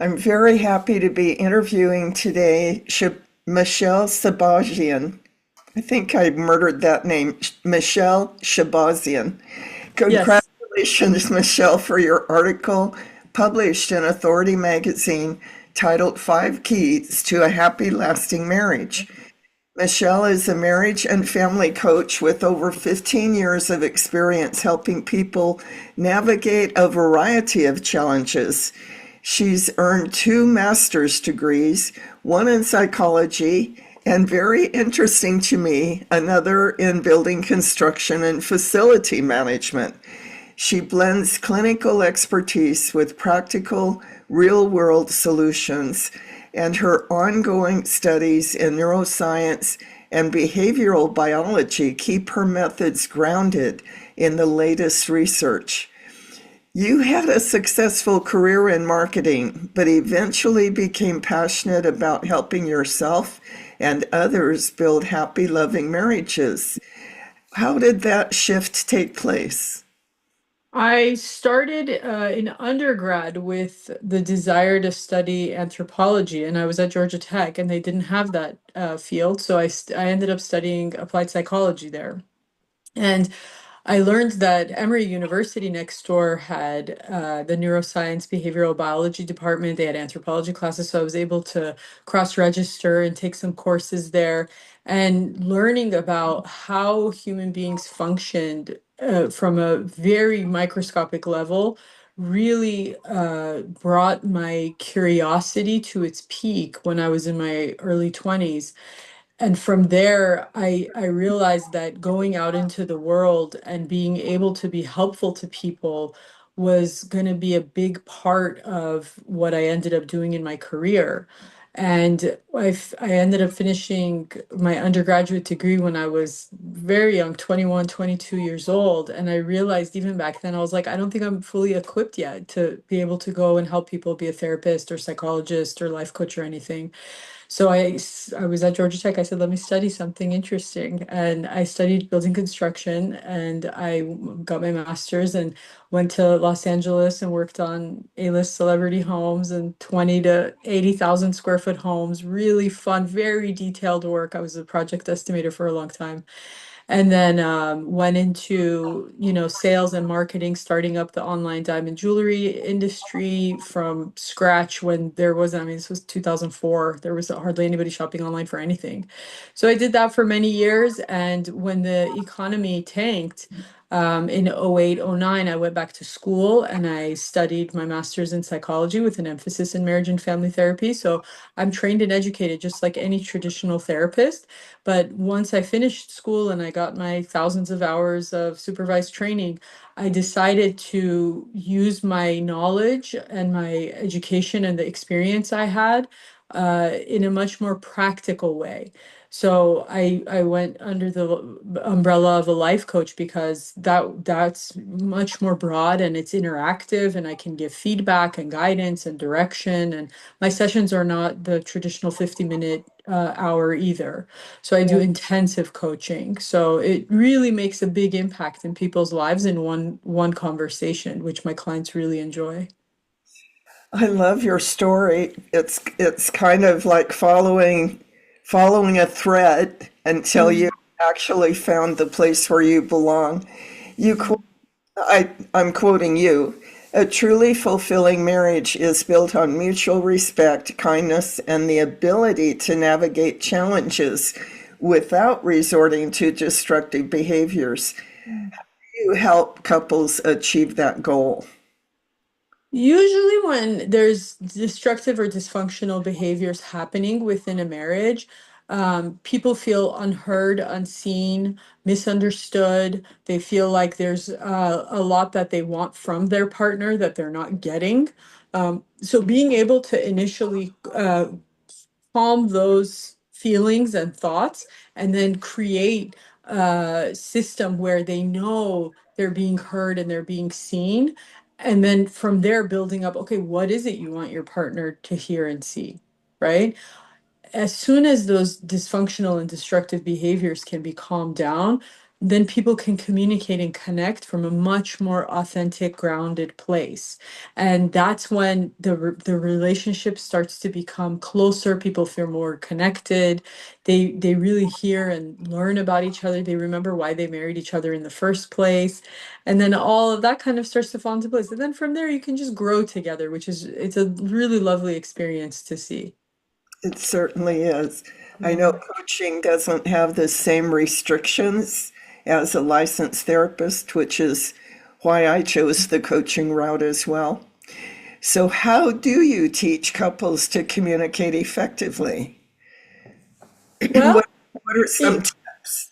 I'm very happy to be interviewing today Michelle Sabazian. I think I murdered that name, Michelle Shabazian. Yes. Congratulations, Michelle, for your article published in Authority magazine titled Five Keys to a Happy Lasting Marriage. Michelle is a marriage and family coach with over 15 years of experience helping people navigate a variety of challenges. She's earned two master's degrees, one in psychology, and very interesting to me, another in building construction and facility management. She blends clinical expertise with practical, real world solutions, and her ongoing studies in neuroscience and behavioral biology keep her methods grounded in the latest research. You had a successful career in marketing, but eventually became passionate about helping yourself and others build happy, loving marriages. How did that shift take place? I started in undergrad with the desire to study anthropology, and I was at Georgia Tech, and they didn't have that field, so I ended up studying applied psychology there. And I learned that Emory University next door had the neuroscience behavioral biology department. They had anthropology classes, so I was able to cross-register and take some courses there. And learning about how human beings functioned from a very microscopic level really brought my curiosity to its peak when I was in my early 20s. And from there, I realized that going out into the world and being able to be helpful to people was going to be a big part of what I ended up doing in my career. And I ended up finishing my undergraduate degree when I was very young, 21, 22 years old. And I realized even back then, I was like, I don't think I'm fully equipped yet to be able to go and help people be a therapist or psychologist or life coach or anything. So I was at Georgia Tech. I said, let me study something interesting. And I studied building construction and got my master's and went to Los Angeles and worked on A-list celebrity homes and 20 to 80,000 square foot homes. Really fun, very detailed work. I was a project estimator for a long time. And then went into, sales and marketing, starting up the online diamond jewelry industry from scratch when there wasn't, I mean, this was 2004. There was hardly anybody shopping online for anything. So I did that for many years. And when the economy tanked, in 08, 09, I went back to school and I studied my master's in psychology with an emphasis in marriage and family therapy. So I'm trained and educated just like any traditional therapist. But once I finished school and I got my thousands of hours of supervised training, I decided to use my knowledge and my education and the experience I had in a much more practical way. So I went under the umbrella of a life coach because that's much more broad and it's interactive and I can give feedback and guidance and direction, and my sessions are not the traditional 50-minute hour either. So I do intensive coaching. So it really makes a big impact in people's lives in one conversation, which my clients really enjoy. I love your story. It's kind of like following a thread until you Mhm. actually found the place where you belong. You qu- I'm quoting you. A truly fulfilling marriage is built on mutual respect, kindness, and the ability to navigate challenges without resorting to destructive behaviors. You help couples achieve that goal. Usually, when there's destructive or dysfunctional behaviors happening within a marriage, people feel unheard, unseen, misunderstood. They feel like there's a lot that they want from their partner that they're not getting. So, being able to initially calm those feelings and thoughts and then create a system where they know they're being heard and they're being seen, and then from there building up, okay, what is it you want your partner to hear and see, right? As soon as those dysfunctional and destructive behaviors can be calmed down, then people can communicate and connect from a much more authentic, grounded place. And that's when the relationship starts to become closer. People feel more connected. They really hear and learn about each other. They remember why they married each other in the first place. And then all of that kind of starts to fall into place. And then from there you can just grow together, which is it's a really lovely experience to see. It certainly is. I know Yeah. coaching doesn't have the same restrictions as a licensed therapist, which is why I chose the coaching route as well. So, how do you teach couples to communicate effectively? Well, What are some it tips?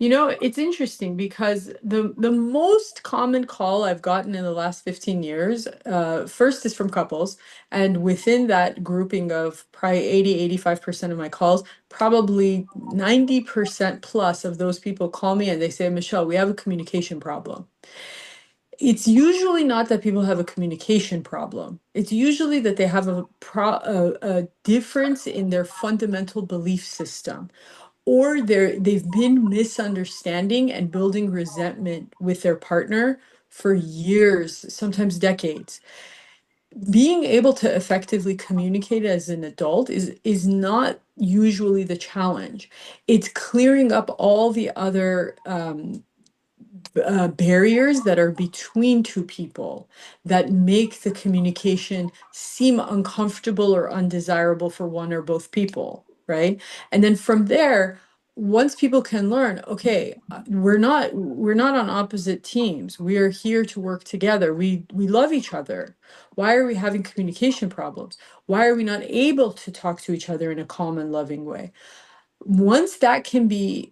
it's interesting because the most common call I've gotten in the last 15 years, first is from couples, and within that grouping of probably 80-85% of my calls, probably 90% plus of those people call me and they say, Michelle, we have a communication problem. It's usually not that people have a communication problem. It's usually that they have a difference in their fundamental belief system, or they've been misunderstanding and building resentment with their partner for years, sometimes decades. Being able to effectively communicate as an adult is not usually the challenge. It's clearing up all the other barriers that are between two people that make the communication seem uncomfortable or undesirable for one or both people, right? And then from there, once people can learn, okay, we're not on opposite teams. We are here to work together. We love each other. Why are we having communication problems? Why are we not able to talk to each other in a calm and loving way? Once that can be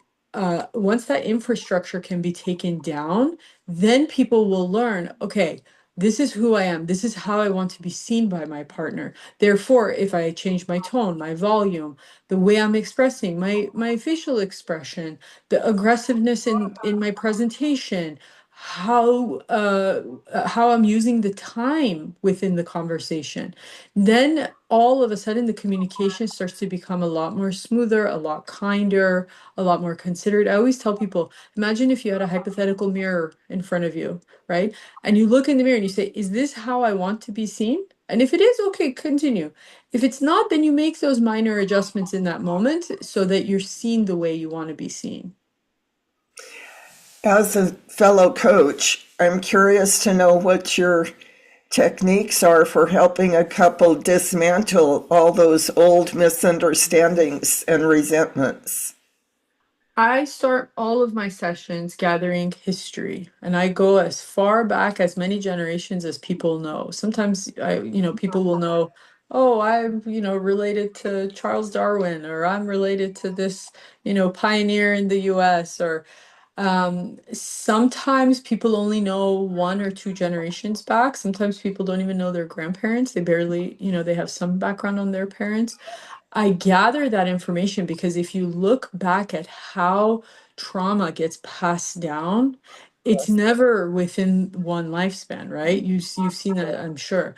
once that infrastructure can be taken down, then people will learn, okay, this is who I am, this is how I want to be seen by my partner. Therefore, if I change my tone, my volume, the way I'm expressing, my facial expression, the aggressiveness in my presentation, how I'm using the time within the conversation, then all of a sudden the communication starts to become a lot more smoother, a lot kinder, a lot more considerate. I always tell people, imagine if you had a hypothetical mirror in front of you, right? And you look in the mirror and you say, is this how I want to be seen? And if it is, okay, continue. If it's not, then you make those minor adjustments in that moment so that you're seen the way you want to be seen. As a fellow coach, I'm curious to know what your techniques are for helping a couple dismantle all those old misunderstandings and resentments. I start all of my sessions gathering history, and I go as far back as many generations as people know. Sometimes people will know, oh, I'm, related to Charles Darwin, or I'm related to this, pioneer in the US, or sometimes people only know one or two generations back. Sometimes people don't even know their grandparents. They barely, they have some background on their parents. I gather that information because if you look back at how trauma gets passed down, it's never within one lifespan, right? You've seen that, I'm sure.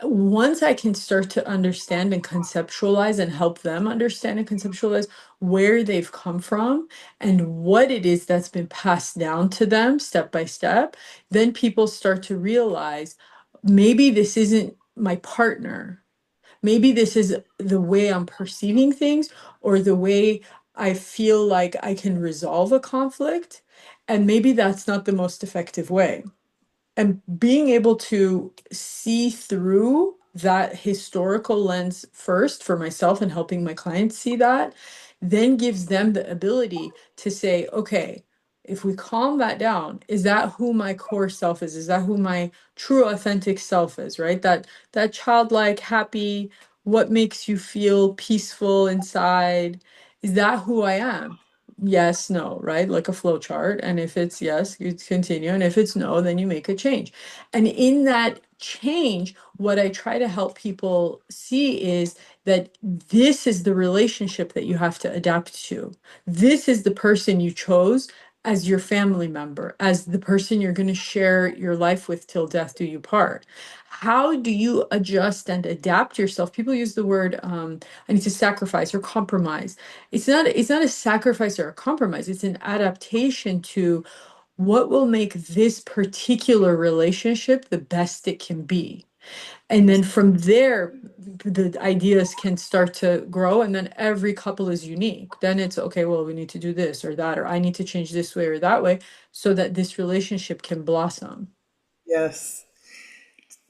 Once I can start to understand and conceptualize and help them understand and conceptualize where they've come from and what it is that's been passed down to them step by step, then people start to realize maybe this isn't my partner. Maybe this is the way I'm perceiving things or the way I feel like I can resolve a conflict. And maybe that's not the most effective way. And being able to see through that historical lens first for myself and helping my clients see that, then gives them the ability to say, okay, if we calm that down, is that who my core self is? Is that who my true authentic self is, right? That childlike, happy, what makes you feel peaceful inside? Is that who I am? Yes, no, right? Like a flow chart. And if it's yes, you continue. And if it's no, then you make a change. And in that change, what I try to help people see is that this is the relationship that you have to adapt to. This is the person you chose as your family member, as the person you're going to share your life with till death do you part. How do you adjust and adapt yourself? People use the word I need to sacrifice or compromise. It's not a sacrifice or a compromise. It's an adaptation to what will make this particular relationship the best it can be. And then from there, the ideas can start to grow, and then every couple is unique. Then it's okay, well, we need to do this or that, or I need to change this way or that way so that this relationship can blossom. Yes.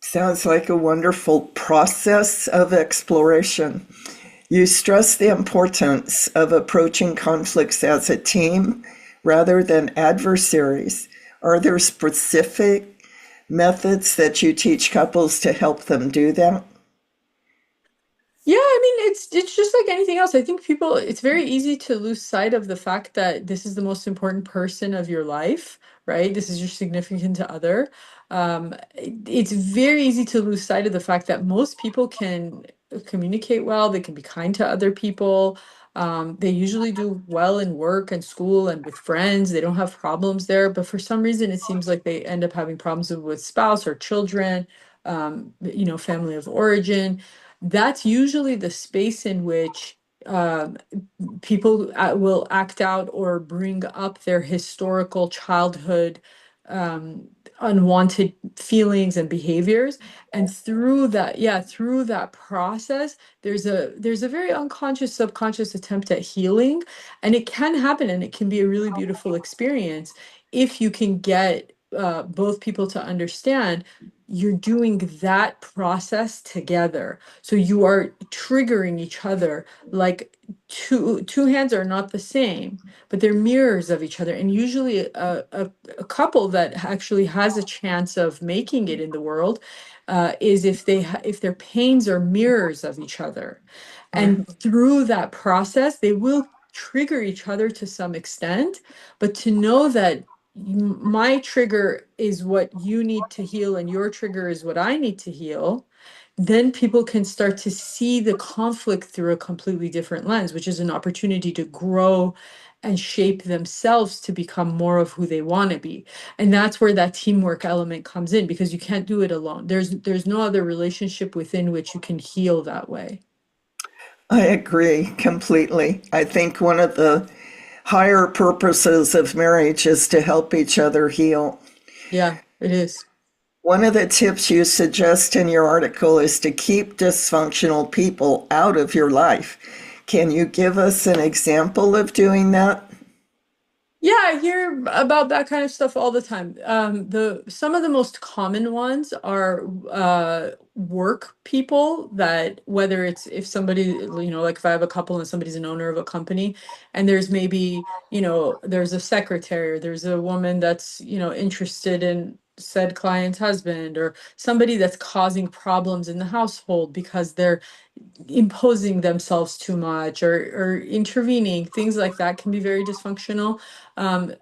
Sounds like a wonderful process of exploration. You stress the importance of approaching conflicts as a team rather than adversaries. Are there specific methods that you teach couples to help them do that? Yeah, I mean, it's just like anything else. I think people, it's very easy to lose sight of the fact that this is the most important person of your life, right? This is your significant other. It's very easy to lose sight of the fact that most people can communicate well, they can be kind to other people. They usually do well in work and school and with friends. They don't have problems there, but for some reason, it seems like they end up having problems with spouse or children, family of origin. That's usually the space in which people will act out or bring up their historical childhood um, unwanted feelings and behaviors. And through that, yeah, through that process, there's a very unconscious, subconscious attempt at healing, and it can happen, and it can be a really beautiful experience if you can get both people to understand you're doing that process together. So you are triggering each other like two hands are not the same, but they're mirrors of each other. And usually a couple that actually has a chance of making it in the world is if their pains are mirrors of each other. And through that process, they will trigger each other to some extent, but to know that my trigger is what you need to heal and your trigger is what I need to heal, then people can start to see the conflict through a completely different lens, which is an opportunity to grow and shape themselves to become more of who they want to be. And that's where that teamwork element comes in, because you can't do it alone. There's no other relationship within which you can heal that way. I agree completely. I think one of the higher purposes of marriage is to help each other heal. Yeah, it is. One of the tips you suggest in your article is to keep dysfunctional people out of your life. Can you give us an example of doing that? Yeah, I hear about that kind of stuff all the time. The some of the most common ones are work people that, whether it's if somebody, like if I have a couple and somebody's an owner of a company, and there's maybe, there's a secretary, or there's a woman that's, interested in said client's husband, or somebody that's causing problems in the household because they're imposing themselves too much or intervening. Things like that can be very dysfunctional.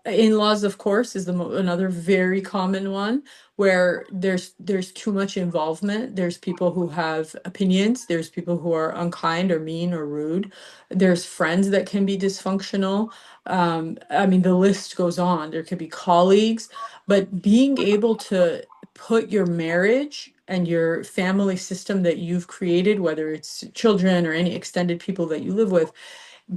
In-laws, of course, is another very common one, where there's too much involvement. There's people who have opinions. There's people who are unkind or mean or rude. There's friends that can be dysfunctional. I mean, the list goes on. There could be colleagues, but being able to put your marriage and your family system that you've created, whether it's children or any extended people that you live with,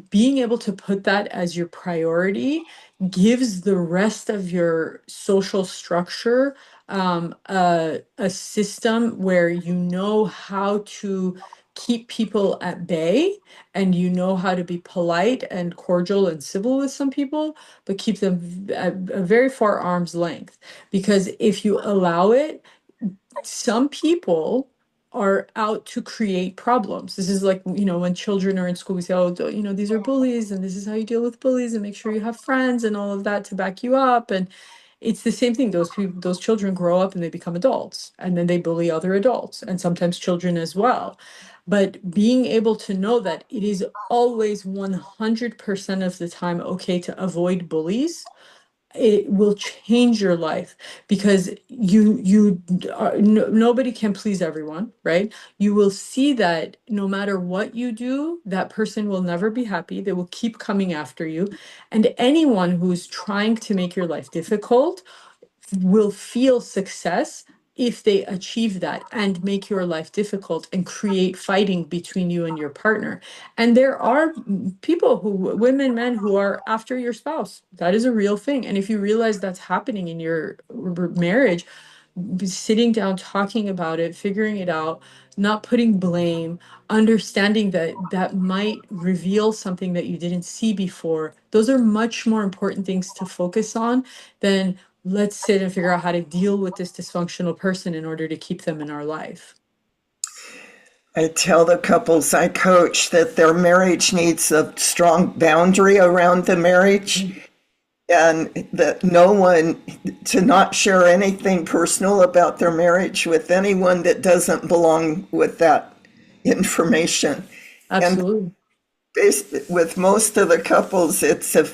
being able to put that as your priority gives the rest of your social structure a system where you know how to keep people at bay, and you know how to be polite and cordial and civil with some people, but keep them at a very far arm's length. Because if you allow it, some people are out to create problems. This is like, when children are in school, we say, oh, these are bullies, and this is how you deal with bullies, and make sure you have friends and all of that to back you up. And it's the same thing. Those people, those children grow up and they become adults, and then they bully other adults, and sometimes children as well. But being able to know that it is always 100% of the time okay to avoid bullies, it will change your life because nobody can please everyone, right? You will see that no matter what you do, that person will never be happy. They will keep coming after you. And anyone who's trying to make your life difficult will feel success if they achieve that and make your life difficult and create fighting between you and your partner. And there are people who, women, men, who are after your spouse. That is a real thing. And if you realize that's happening in your marriage, sitting down, talking about it, figuring it out, not putting blame, understanding that that might reveal something that you didn't see before. Those are much more important things to focus on than let's sit and figure out how to deal with this dysfunctional person in order to keep them in our life. I tell the couples I coach that their marriage needs a strong boundary around the marriage, and that no one to not share anything personal about their marriage with anyone that doesn't belong with that information. And Absolutely. with most of the couples, it's a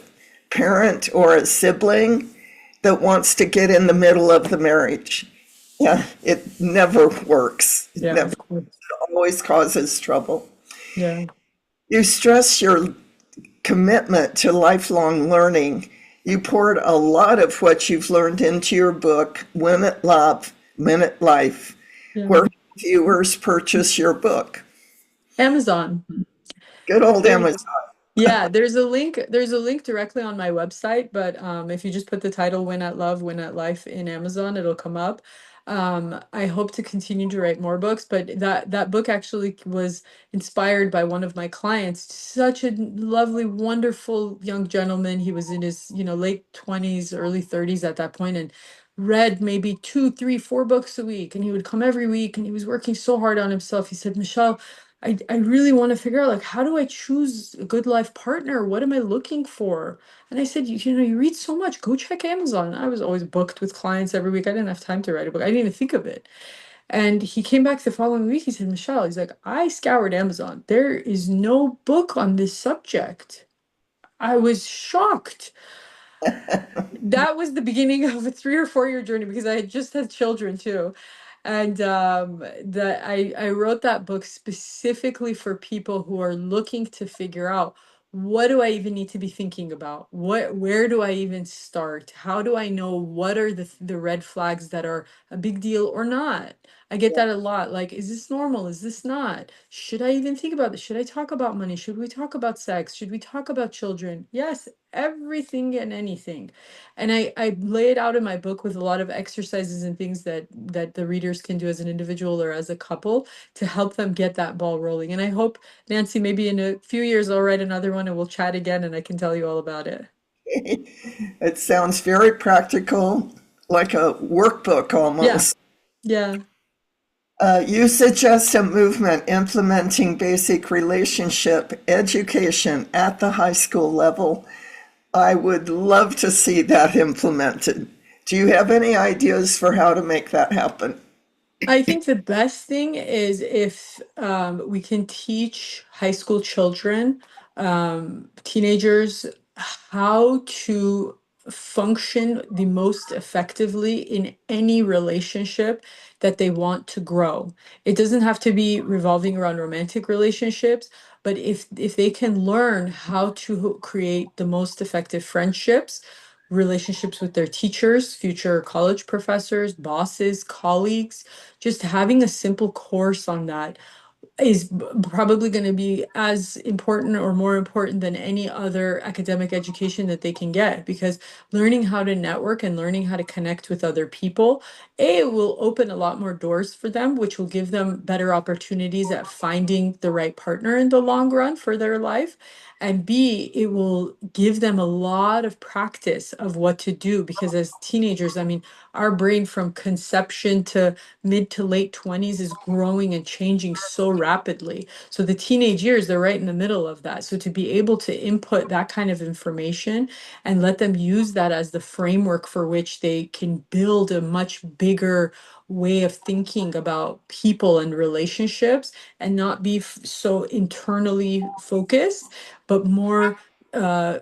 parent or a sibling that wants to get in the middle of the marriage. Yeah, it never works. It Yeah, never of course. always causes trouble. Yeah. You stress your commitment to lifelong learning. You poured a lot of what you've learned into your book, Minute Love, Minute Life. Yeah. Where viewers purchase your book? Amazon. Good old There's Amazon. Yeah, there's a link directly on my website, but if you just put the title Win at Love, Win at Life in Amazon, it'll come up. I hope to continue to write more books, but that book actually was inspired by one of my clients, such a lovely, wonderful young gentleman. He was in his, late 20s, early 30s at that point, and read maybe two, three, four books a week. And he would come every week and he was working so hard on himself. He said, Michelle, I really want to figure out, like, how do I choose a good life partner? What am I looking for? And I said, you read so much, go check Amazon. I was always booked with clients every week. I didn't have time to write a book. I didn't even think of it. And he came back the following week. He said, Michelle, he's like, I scoured Amazon. There is no book on this subject. I was shocked. That was the beginning of a 3 or 4 year journey because I had just had children too. And that I wrote that book specifically for people who are looking to figure out, what do I even need to be thinking about? Where do I even start? How do I know what are the red flags that are a big deal or not? I get that a lot. Like, is this normal? Is this not? Should I even think about this? Should I talk about money? Should we talk about sex? Should we talk about children? Yes, everything and anything. And I lay it out in my book with a lot of exercises and things that the readers can do as an individual or as a couple to help them get that ball rolling. And I hope, Nancy, maybe in a few years I'll write another one and we'll chat again and I can tell you all about it. It sounds very practical, like a workbook Yeah, almost. yeah. You suggest a movement implementing basic relationship education at the high school level. I would love to see that implemented. Do you have any ideas for how to make that happen? I think the best thing is if we can teach high school children, teenagers, how to function the most effectively in any relationship that they want to grow. It doesn't have to be revolving around romantic relationships, but if they can learn how to create the most effective friendships, relationships with their teachers, future college professors, bosses, colleagues, just having a simple course on that is probably going to be as important or more important than any other academic education that they can get, because learning how to network and learning how to connect with other people, it will open a lot more doors for them, which will give them better opportunities at finding the right partner in the long run for their life. And B, it will give them a lot of practice of what to do, because as teenagers, I mean, our brain from conception to mid to late 20s is growing and changing so rapidly. So the teenage years, they're right in the middle of that. So to be able to input that kind of information and let them use that as the framework for which they can build a much bigger way of thinking about people and relationships, and not be so internally focused, but more uh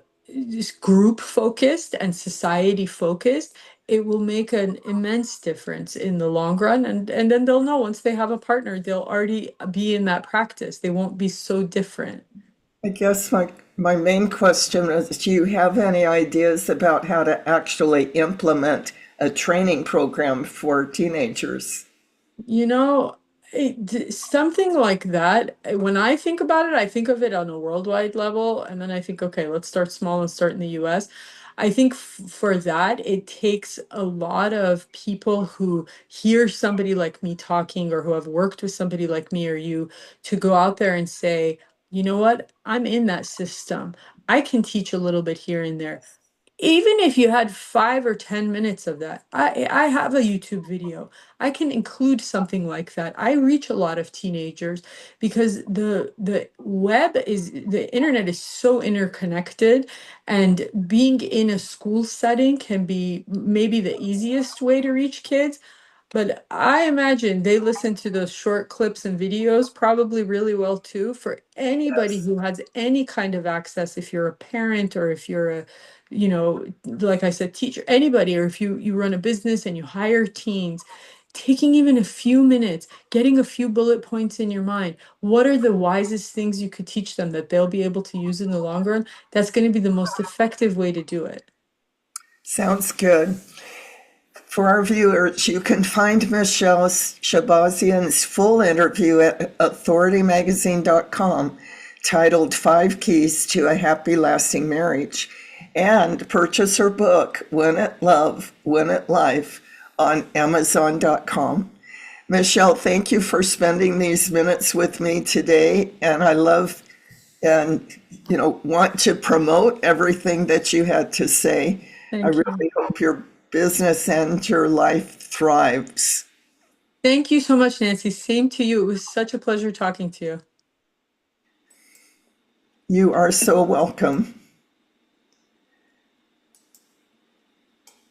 just group focused and society focused, it will make an immense difference in the long run. And then they'll know once they have a partner, they'll already be in that practice. They won't be so different. I guess my main question is, do you have any ideas about how to actually implement a training program for teenagers? You know, something like that, when I think about it, I think of it on a worldwide level, and then I think, okay, let's start small and start in the US. I think for that, it takes a lot of people who hear somebody like me talking or who have worked with somebody like me or you to go out there and say, you know what, I'm in that system. I can teach a little bit here and there. Even if you had 5 or 10 minutes of that, I have a YouTube video. I can include something like that. I reach a lot of teenagers because the internet is so interconnected, and being in a school setting can be maybe the easiest way to reach kids. But I imagine they listen to those short clips and videos probably really well too. For anybody Yes. who has any kind of access, if you're a parent or if you're a, like I said, teacher, anybody, or if you run a business and you hire teens, taking even a few minutes, getting a few bullet points in your mind. What are the wisest things you could teach them that they'll be able to use in the long run? That's going to be the most effective way to do it. Sounds good. For our viewers, you can find Michelle Shabazian's full interview at authoritymagazine.com, titled Five Keys to a Happy Lasting Marriage, and purchase her book, Win It Love, Win It Life, on amazon.com. Michelle, thank you for spending these minutes with me today, and I love and want to promote everything that you had to say. I Thank you. really hope your business and your life thrives. Thank you so much, Nancy. Same to you. It was such a pleasure talking to you. You are so welcome.